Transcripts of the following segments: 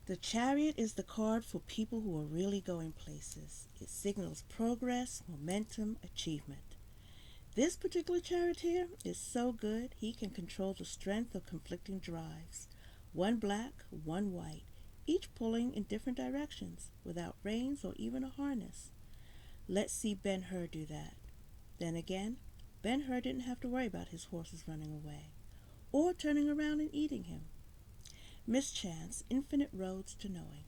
The Chariot is the card for people who are really going places. It signals progress, momentum, achievement. This particular charioteer is so good he can control the strength of conflicting drives. One black, one white, each pulling in different directions without reins or even a harness. Let's see Ben-Hur do that. Then again, Ben-Hur didn't have to worry about his horses running away or turning around and eating him. Mischance, Infinite Roads to Knowing.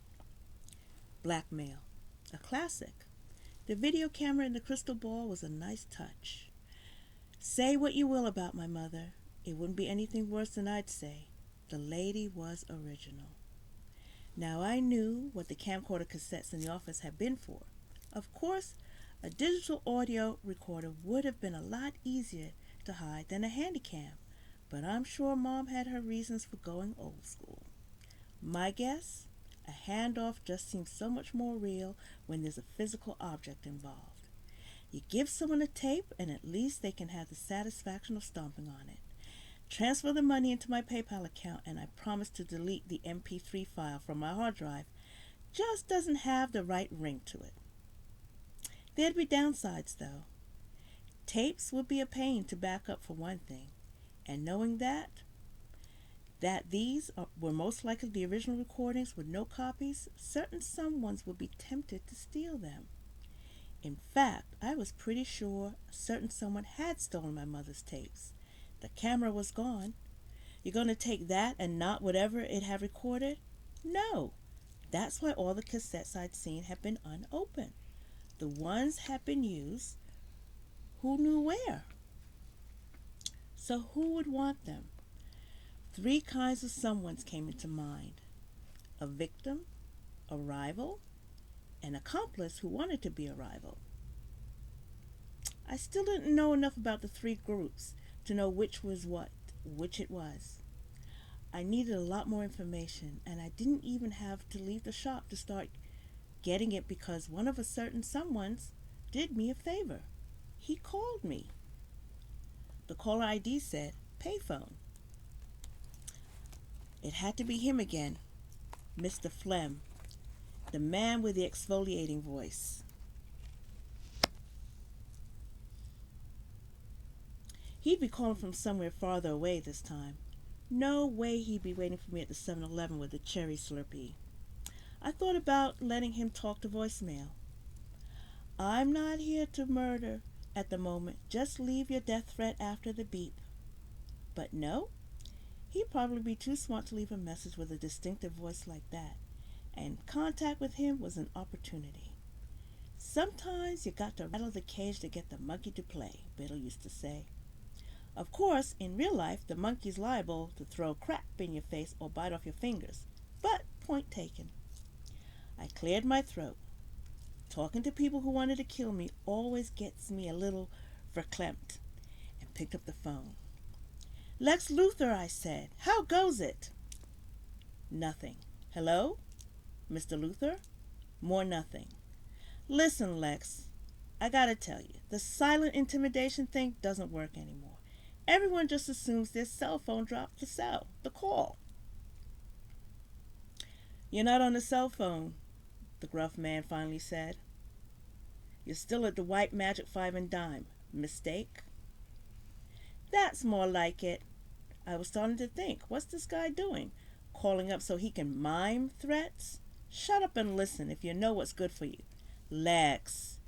Blackmail, a classic. The video camera in the crystal ball was a nice touch. Say what you will about my mother, it wouldn't be anything worse than I'd say. The lady was original. Now I knew what the camcorder cassettes in the office had been for. Of course, a digital audio recorder would have been a lot easier to hide than a handycam, but I'm sure Mom had her reasons for going old school. My guess, a handoff just seems so much more real when there's a physical object involved. You give someone a tape and at least they can have the satisfaction of stomping on it. Transfer the money into my PayPal account and I promise to delete the MP3 file from my hard drive. Just doesn't have the right ring to it. There'd be downsides though. Tapes would be a pain to back up for one thing, and knowing that these were most likely the original recordings with no copies, certain someones would be tempted to steal them. In fact, I was pretty sure a certain someone had stolen my mother's tapes. The camera was gone. You're going to take that and not whatever it had recorded? No. That's why all the cassettes I'd seen had been unopened. The ones had been used. Who knew where? So who would want them? 3 kinds of someones came into mind. A victim, a rival, an accomplice who wanted to be a rival. I still didn't know enough about the 3 groups to know which it was. I needed a lot more information, and I didn't even have to leave the shop to start getting it because one of a certain someones did me a favor. He called me. The caller ID said, payphone. It had to be him again, Mr. Flem, the man with the exfoliating voice. He'd be calling from somewhere farther away this time. No way he'd be waiting for me at the 7-Eleven with a cherry Slurpee. I thought about letting him talk to voicemail. I'm not here to murder at the moment. Just leave your death threat after the beep. But no, he'd probably be too smart to leave a message with a distinctive voice like that. And contact with him was an opportunity. Sometimes you got to rattle the cage to get the monkey to play, Biddle used to say. Of course, in real life, the monkey's liable to throw crap in your face or bite off your fingers. But point taken. I cleared my throat. Talking to people who wanted to kill me always gets me a little verklempt, and picked up the phone. Lex Luthor, I said. How goes it? Nothing. Hello? Mr. Luthor? More nothing. Listen, Lex, I gotta tell you, the silent intimidation thing doesn't work anymore. Everyone just assumes their cell phone dropped the call. You're not on the cell phone, the gruff man finally said. You're still at the White Magic 5 and Dime. Mistake? That's more like it. I was starting to think, what's this guy doing? Calling up so he can mime threats? Shut up and listen if you know what's good for you. Lex.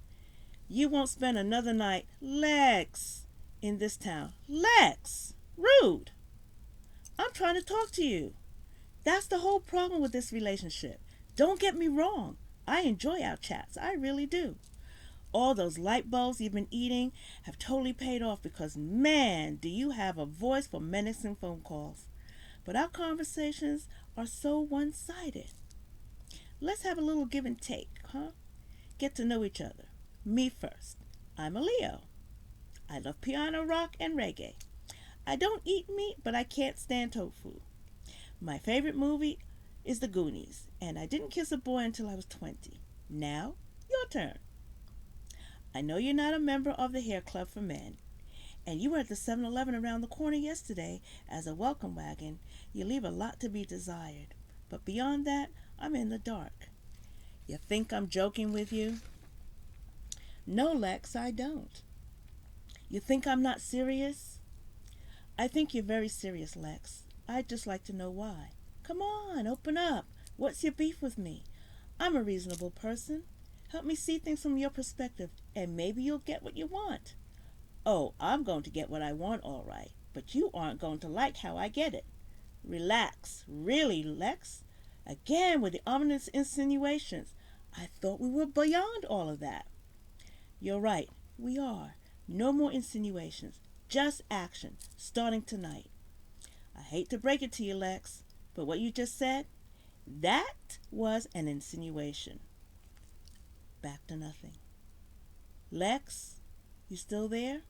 You won't spend another night, Lex, in this town. Lex! Rude! I'm trying to talk to you. That's the whole problem with this relationship. Don't get me wrong. I enjoy our chats. I really do. All those light bulbs you've been eating have totally paid off because, man, do you have a voice for menacing phone calls. But our conversations are so one-sided. Let's have a little give and take, huh? Get to know each other. Me first. I'm a Leo. I love piano, rock, and reggae. I don't eat meat, but I can't stand tofu. My favorite movie is The Goonies, and I didn't kiss a boy until I was 20. Now, your turn. I know you're not a member of the Hair Club for Men, and you were at the 7-Eleven around the corner yesterday as a welcome wagon. You leave a lot to be desired, but beyond that, I'm in the dark. You think I'm joking with you? No, Lex, I don't. You think I'm not serious? I think you're very serious, Lex. I'd just like to know why. Come on, open up. What's your beef with me? I'm a reasonable person. Help me see things from your perspective, and maybe you'll get what you want. Oh, I'm going to get what I want, all right, but you aren't going to like how I get it. Relax. Really, Lex? Again with the ominous insinuations. I thought we were beyond all of that. You're right. We are. No more insinuations. Just action, starting tonight. I hate to break it to you, Lex, but what you just said, that was an insinuation. Back to nothing. Lex, you still there?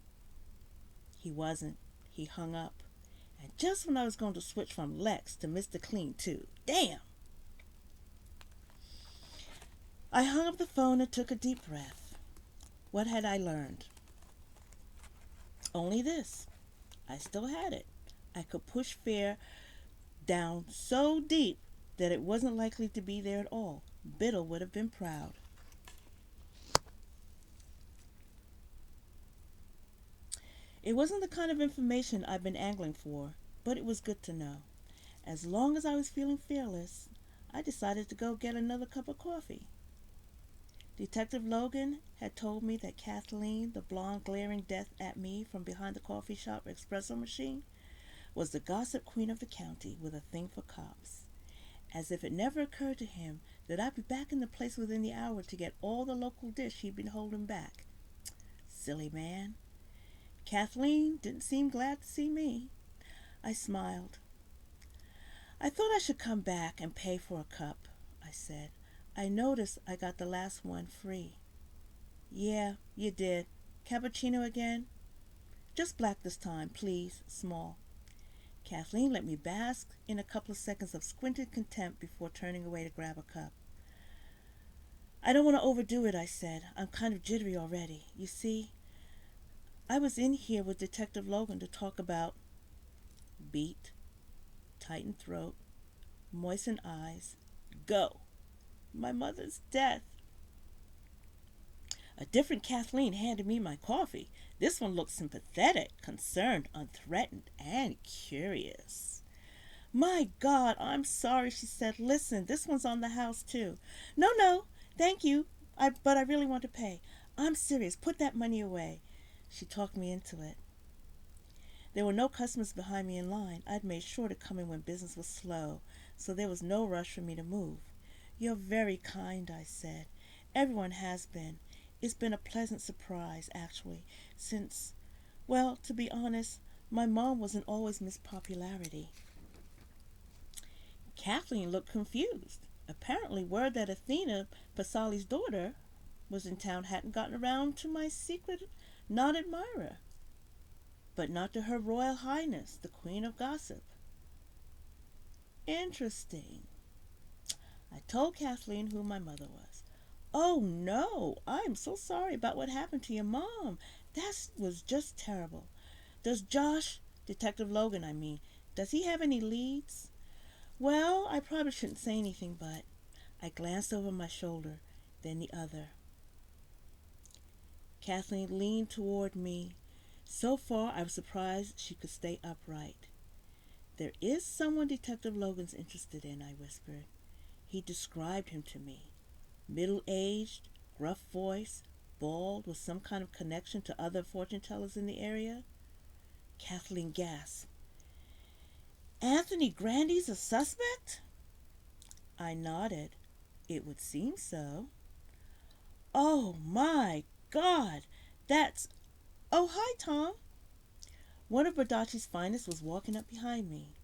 He wasn't. He hung up. And just when I was going to switch from Lex to Mr. Clean, too. Damn! I hung up the phone and took a deep breath. What had I learned? Only this. I still had it. I could push fear down so deep that it wasn't likely to be there at all. Biddle would have been proud. It wasn't the kind of information I'd been angling for, but it was good to know. As long as I was feeling fearless, I decided to go get another cup of coffee. Detective Logan had told me that Kathleen, the blonde glaring death at me from behind the coffee shop espresso machine, was the gossip queen of the county with a thing for cops. As if it never occurred to him that I'd be back in the place within the hour to get all the local dish he'd been holding back. Silly man. Kathleen didn't seem glad to see me. I smiled. I thought I should come back and pay for a cup, I said. I noticed I got the last one free. Yeah, you did. Cappuccino again? Just black this time, please, small. Kathleen let me bask in a couple of seconds of squinted contempt before turning away to grab a cup. I don't want to overdo it, I said. I'm kind of jittery already. You see, I was in here with Detective Logan to talk about beat, tightened throat, moistened eyes, go. My mother's death. A different Kathleen handed me my coffee. This one looked sympathetic, concerned, unthreatened, and curious. My God, I'm sorry, she said. Listen, this one's on the house, too. No, thank you, but I really want to pay. I'm serious. Put that money away. She talked me into it. There were no customers behind me in line. I'd made sure to come in when business was slow, so there was no rush for me to move. You're very kind, I said. Everyone has been. It's been a pleasant surprise, actually, since, well, to be honest, my mom wasn't always Miss Popularity. Kathleen looked confused. Apparently word that Athena, Pasali's daughter, was in town hadn't gotten around to my secret non-admirer, but not to Her Royal Highness, the Queen of Gossip. Interesting. I told Kathleen who my mother was. Oh no, I'm so sorry about what happened to your mom. That was just terrible. Does Josh, Detective Logan, I mean, does he have any leads? Well, I probably shouldn't say anything, but I glanced over my shoulder, then the other. Kathleen leaned toward me. So far, I was surprised she could stay upright. There is someone Detective Logan's interested in, I whispered. He described him to me. Middle-aged, gruff voice, bald, with some kind of connection to other fortune-tellers in the area. Kathleen gasped. Anthony Grandy's a suspect? I nodded. It would seem so. Oh, my God! That's... Oh, hi, Tom. One of Bardacci's finest was walking up behind me.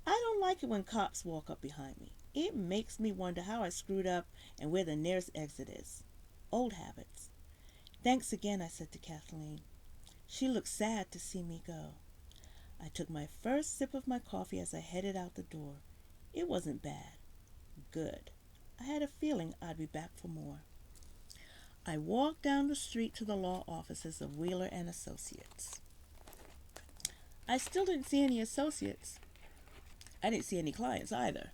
I don't like it when cops walk up behind me. It makes me wonder how I screwed up and where the nearest exit is. Old habits. Thanks again, I said to Kathleen. She looked sad to see me go. I took my first sip of my coffee as I headed out the door. It wasn't bad. Good. I had a feeling I'd be back for more. I walked down the street to the law offices of Wheeler and Associates. I still didn't see any associates. I didn't see any clients either.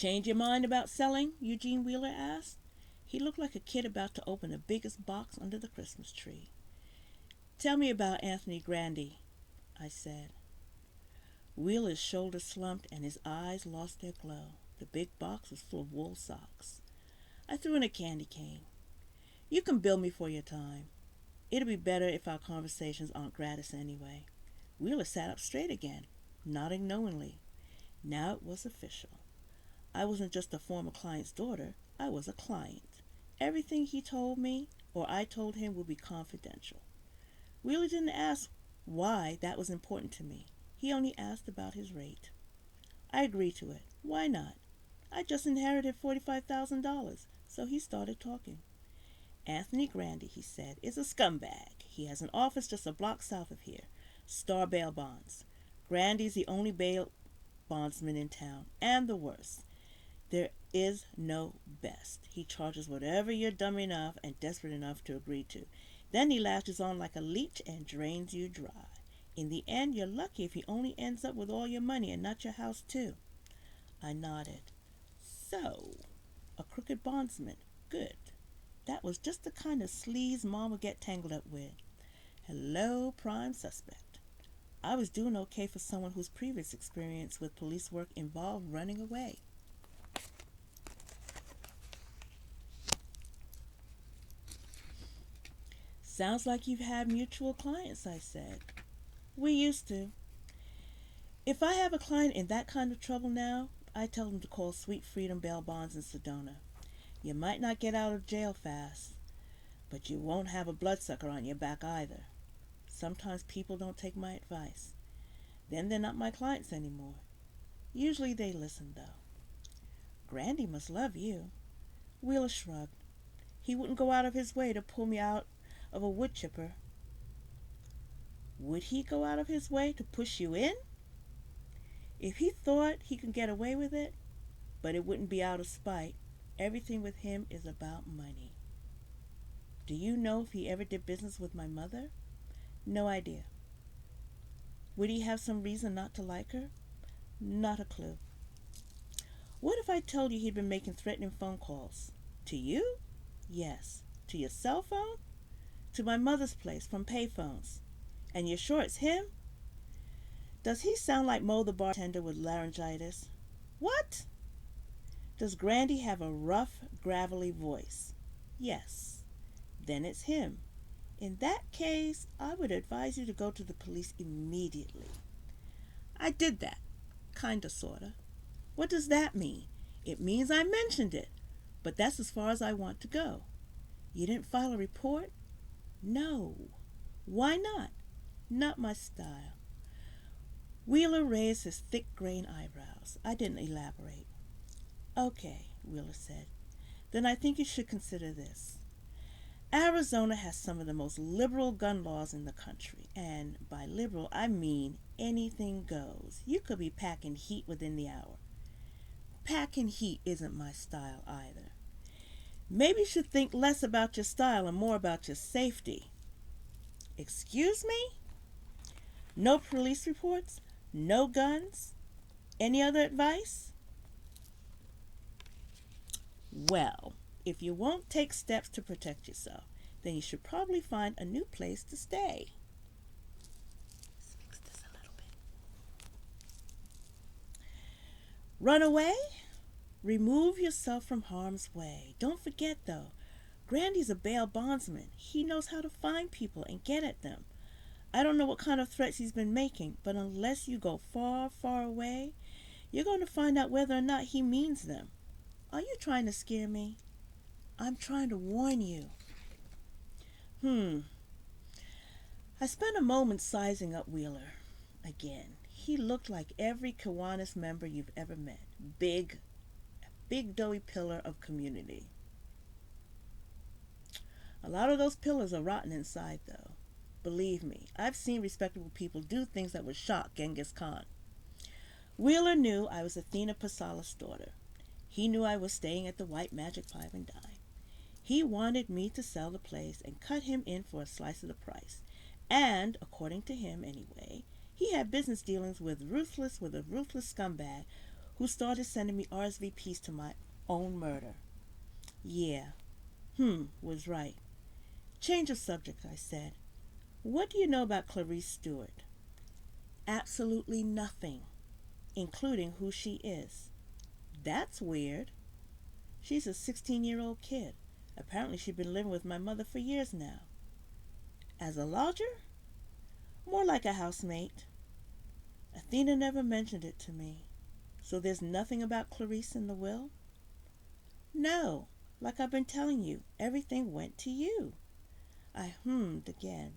Change your mind about selling? Eugene Wheeler asked. He looked like a kid about to open the biggest box under the Christmas tree. Tell me about Anthony Grandy, I said. Wheeler's shoulders slumped and his eyes lost their glow. The big box was full of wool socks. I threw in a candy cane. You can bill me for your time. It'll be better if our conversations aren't gratis anyway. Wheeler sat up straight again, nodding knowingly. Now it was official. I wasn't just a former client's daughter. I was a client. Everything he told me or I told him would be confidential. Wheeler didn't ask why that was important to me. He only asked about his rate. I agreed to it. Why not? I just inherited $45,000, so he started talking. Anthony Grandy, he said, is a scumbag. He has an office just a block south of here. Star Bail Bonds. Grandy's the only bail bondsman in town, and the worst. There is no best. He charges whatever you're dumb enough and desperate enough to agree to. Then he latches on like a leech and drains you dry. In the end, you're lucky if he only ends up with all your money and not your house, too. I nodded. So, a crooked bondsman. Good. That was just the kind of sleaze Mom would get tangled up with. Hello, prime suspect. I was doing okay for someone whose previous experience with police work involved running away. Sounds like you've had mutual clients, I said. We used to. If I have a client in that kind of trouble now, I tell them to call Sweet Freedom Bail Bonds in Sedona. You might not get out of jail fast, but you won't have a bloodsucker on your back either. Sometimes people don't take my advice. Then they're not my clients anymore. Usually they listen, though. Grandy must love you. Wheeler shrugged. He wouldn't go out of his way to pull me out of a wood chipper. Would he go out of his way to push you in? If he thought he could get away with it, but it wouldn't be out of spite. Everything with him is about money. Do you know if he ever did business with my mother? No idea. Would he have some reason not to like her? Not a clue. What if I told you he'd been making threatening phone calls? To you? Yes. To your cell phone? To my mother's place from payphones. And you're sure it's him? Does he sound like Mo the bartender with laryngitis? What? Does Grandy have a rough, gravelly voice? Yes. Then it's him. In that case, I would advise you to go to the police immediately. I did that. Kinda, sorta. What does that mean? It means I mentioned it, but that's as far as I want to go. You didn't file a report? No. Why not? Not my style. Wheeler raised his thick-grained eyebrows. I didn't elaborate. Okay, Wheeler said. Then I think you should consider this. Arizona has some of the most liberal gun laws in the country, and by liberal I mean anything goes. You could be packing heat within the hour. Packing heat isn't my style either. Maybe you should think less about your style and more about your safety. Excuse me? No police reports? No guns? Any other advice? Well, if you won't take steps to protect yourself, then you should probably find a new place to stay. Let's fix this a little bit. Run away? Remove yourself from harm's way. Don't forget, though, Grandy's a bail bondsman. He knows how to find people and get at them. I don't know what kind of threats he's been making, but unless you go far, far away, you're going to find out whether or not he means them. Are you trying to scare me? I'm trying to warn you. I spent a moment sizing up Wheeler. Again, he looked like every Kiwanis member you've ever met. Big doughy pillar of community. A lot of those pillars are rotten inside, though. Believe me, I've seen respectable people do things that would shock Genghis Khan. Wheeler knew I was Athena Pasala's daughter. He knew I was staying at the White Magic Five and Dime. He wanted me to sell the place and cut him in for a slice of the price. And, according to him anyway, he had business dealings with a ruthless scumbag who started sending me RSVPs to my own murder. Yeah, was right. Change of subject, I said. What do you know about Clarice Stewart? Absolutely nothing, including who she is. That's weird. She's a 16-year-old kid. Apparently she'd been living with my mother for years now. As a lodger? More like a housemate. Athena never mentioned it to me. So there's nothing about Clarice in the will? No. Like I've been telling you, everything went to you. I hummed again.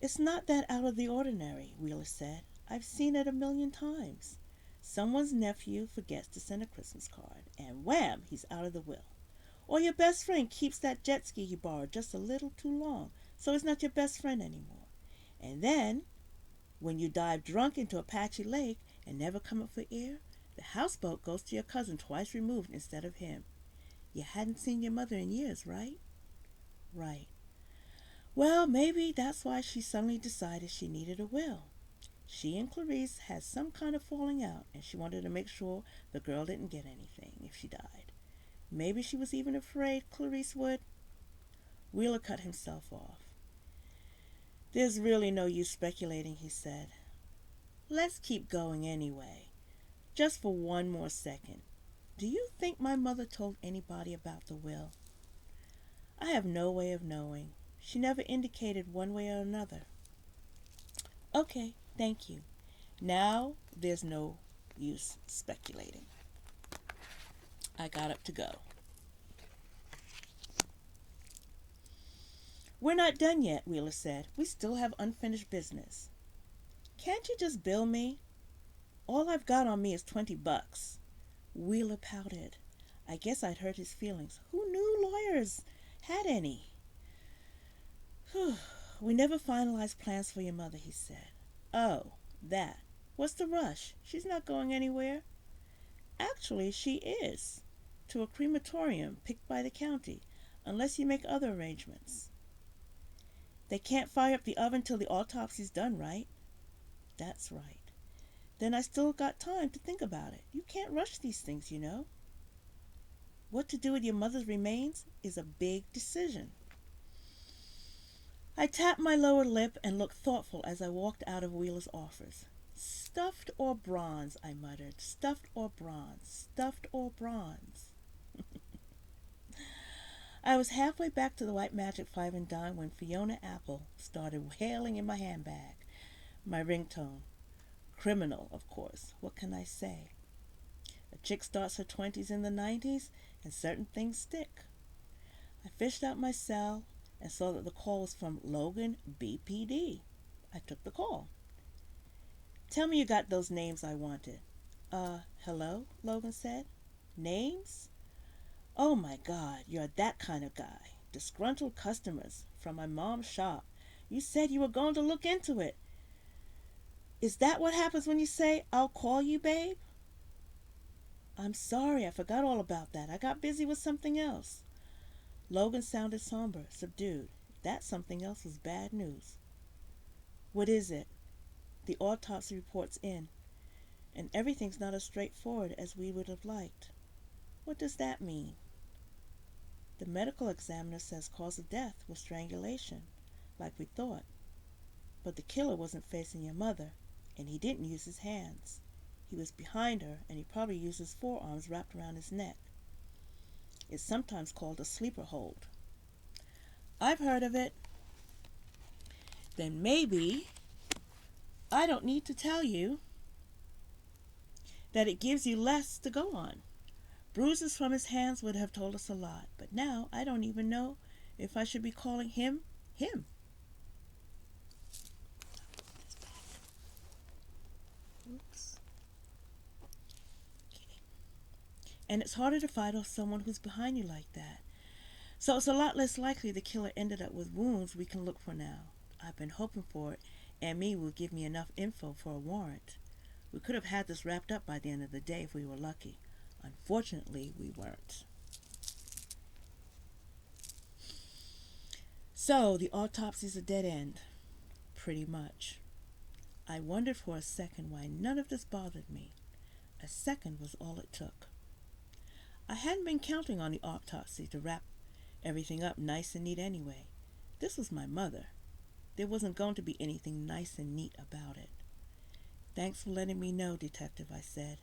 It's not that out of the ordinary, Wheeler said. I've seen it a million times. Someone's nephew forgets to send a Christmas card, and wham, he's out of the will. Or your best friend keeps that jet ski he borrowed just a little too long, so he's not your best friend anymore. And then, when you dive drunk into Apache Lake and never come up for air, the houseboat goes to your cousin twice removed instead of him. You hadn't seen your mother in years, right? Right. Well, maybe that's why she suddenly decided she needed a will. She and Clarice had some kind of falling out, and she wanted to make sure the girl didn't get anything if she died. Maybe she was even afraid Clarice would. Wheeler cut himself off. There's really no use speculating, he said. Let's keep going anyway. Just for one more second. Do you think my mother told anybody about the will? I have no way of knowing. She never indicated one way or another. Okay, thank you. Now there's no use speculating. I got up to go. We're not done yet, Wheeler said. We still have unfinished business. Can't you just bill me? All I've got on me is $20. Wheeler pouted. I guess I'd hurt his feelings. Who knew lawyers had any? We never finalized plans for your mother, he said. Oh, that. What's the rush? She's not going anywhere. Actually, she is. To a crematorium picked by the county, unless you make other arrangements. They can't fire up the oven till the autopsy's done, right? That's right. Then I still got time to think about it. You can't rush these things, you know. What to do with your mother's remains is a big decision. I tapped my lower lip and looked thoughtful as I walked out of Wheeler's office. Stuffed or bronze, I muttered. Stuffed or bronze. Stuffed or bronze. I was halfway back to the White Magic 5 and dime when Fiona Apple started wailing in my handbag. My ringtone. Criminal, of course. What can I say? A chick starts her 20s in the 90s, and certain things stick. I fished out my cell and saw that the call was from Logan BPD. I took the call. Tell me you got those names I wanted. Hello? Logan said. Names? Oh my God, you're that kind of guy. Disgruntled customers from my mom's shop. You said you were going to look into it. Is that what happens when you say, I'll call you, babe? I'm sorry, I forgot all about that. I got busy with something else. Logan sounded somber, subdued. That something else was bad news. What is it? The autopsy report's in, and everything's not as straightforward as we would have liked. What does that mean? The medical examiner says cause of death was strangulation, like we thought. But the killer wasn't facing your mother, and he didn't use his hands. He was behind her, and he probably used his forearms wrapped around his neck. It's sometimes called a sleeper hold. I've heard of it. Then maybe I don't need to tell you that it gives you less to go on. Bruises from his hands would have told us a lot, but now I don't even know if I should be calling him him. Oops. Okay. And it's harder to fight off someone who's behind you like that. So it's a lot less likely the killer ended up with wounds we can look for now. I've been hoping for it, and me will give me enough info for a warrant. We could have had this wrapped up by the end of the day if we were lucky. Unfortunately, we weren't. So, the autopsy's a dead end. Pretty much. I wondered for a second why none of this bothered me. A second was all it took. I hadn't been counting on the autopsy to wrap everything up nice and neat anyway. This was my mother. There wasn't going to be anything nice and neat about it. Thanks for letting me know, Detective, I said.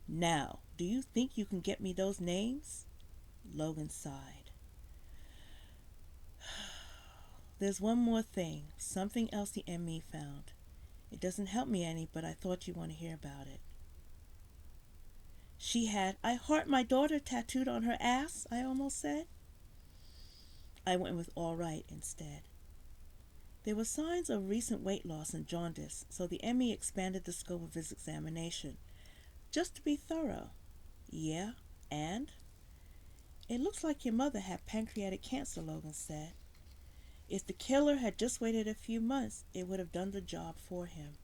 Now, do you think you can get me those names? Logan sighed. There's one more thing, something else the ME found. It doesn't help me any, but I thought you'd want to hear about it. She had "I heart my daughter" tattooed on her ass, I almost said. I went with "all right" instead. There were signs of recent weight loss and jaundice, so the ME expanded the scope of his examination, just to be thorough. Yeah, and? It looks like your mother had pancreatic cancer, Logan said. If the killer had just waited a few months, it would have done the job for him.